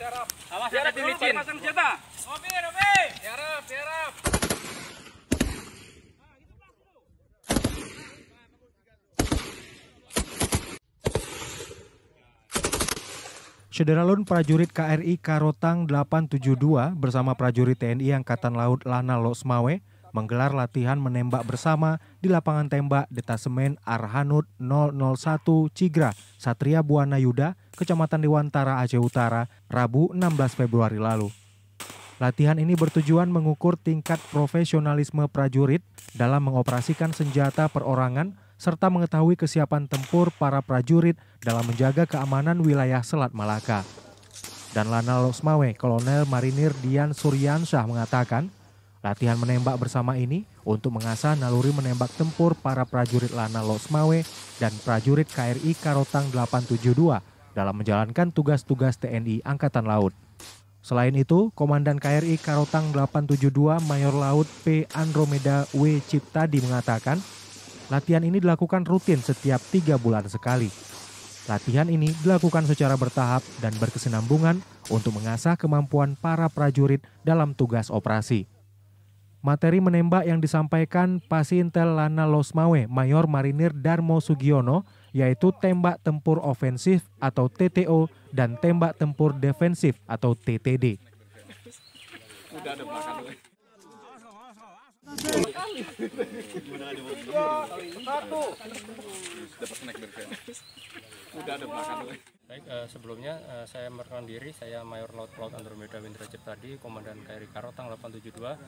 Awas ada di licin. Pasang senjata. Opi. Tiarap. Sederalun prajurit KRI Karotang 872 bersama prajurit TNI Angkatan Laut Lana Losmawe menggelar latihan menembak bersama di lapangan tembak Detasemen Arhanud 001 Cigra, Satria Buana Yuda, Kecamatan Dewantara, Aceh Utara, Rabu 16 Februari lalu. Latihan ini bertujuan mengukur tingkat profesionalisme prajurit dalam mengoperasikan senjata perorangan serta mengetahui kesiapan tempur para prajurit dalam menjaga keamanan wilayah Selat Malaka. Dan Lana Losmawe, Kolonel Marinir Dian Suryansyah mengatakan, latihan menembak bersama ini untuk mengasah naluri menembak tempur para prajurit Lana Losmawe dan prajurit KRI Karotang 872 dalam menjalankan tugas-tugas TNI Angkatan Laut. Selain itu, Komandan KRI Karotang 872 Mayor Laut P. Andromeda W. Ciptadi mengatakan, latihan ini dilakukan rutin setiap 3 bulan sekali. Latihan ini dilakukan secara bertahap dan berkesinambungan untuk mengasah kemampuan para prajurit dalam tugas operasi. Materi menembak yang disampaikan Pasintel Lana Losmawe Mayor Marinir Darmo Sugiono yaitu tembak tempur ofensif atau TTO dan tembak tempur defensif atau TTD. Udah ada makan. Baik, sebelumnya saya memperkenalkan diri, saya Mayor Laut Andromeda Windra Ciptadi, Komandan KRI Karotang 872.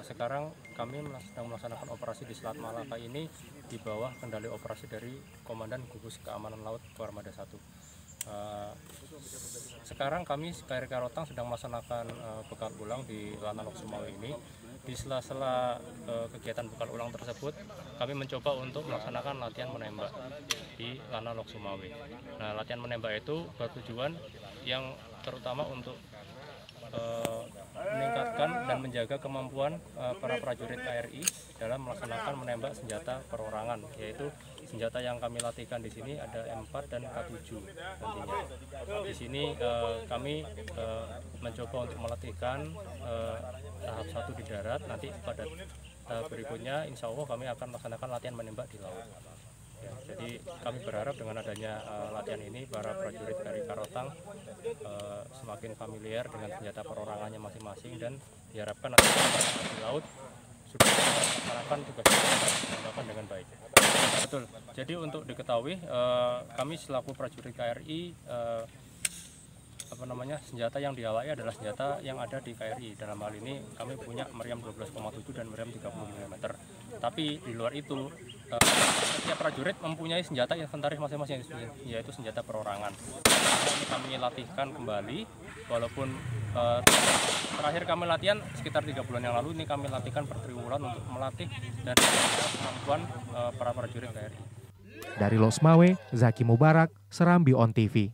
Sekarang kami sedang melaksanakan operasi di Selat Malaka ini di bawah kendali operasi dari Komandan Gugus Keamanan Laut Warmada 1. Sekarang kami KRI Karotang sedang melaksanakan bekal ulang di Lana Losmawe ini. Di sela-sela kegiatan bekal ulang tersebut, kami mencoba untuk melaksanakan latihan menembak di Lana Losmawe. Nah, latihan menembak itu bertujuan yang terutama untuk meningkatkan dan menjaga kemampuan para prajurit KRI dalam melaksanakan menembak senjata perorangan, yaitu senjata yang kami latihkan di sini ada M4 dan K7 nantinya. Di sini kami mencoba untuk melatihkan tahap 1 di darat, nanti pada tahap berikutnya insya Allah kami akan melaksanakan latihan menembak di laut. Ya, jadi kami berharap dengan adanya latihan ini para prajurit dari Karotang semakin familiar dengan senjata perorangannya masing-masing dan diharapkan nanti di laut sudah melaksanakan tugas dengan baik. Betul. Jadi untuk diketahui kami selaku prajurit KRI senjata yang diawaki adalah senjata yang ada di KRI. Dalam hal ini kami punya meriam 12,7 dan meriam 30 mm. Tapi di luar itu setiap prajurit mempunyai senjata inventaris masing-masing, yaitu senjata perorangan. Ini kami latihkan kembali, walaupun terakhir kami latihan sekitar 3 bulan yang lalu, ini kami latihkan per triwulan untuk melatih dan kemampuan para prajurit KRI. Dari Losmawe, Zaki Mubarak, Serambi On TV.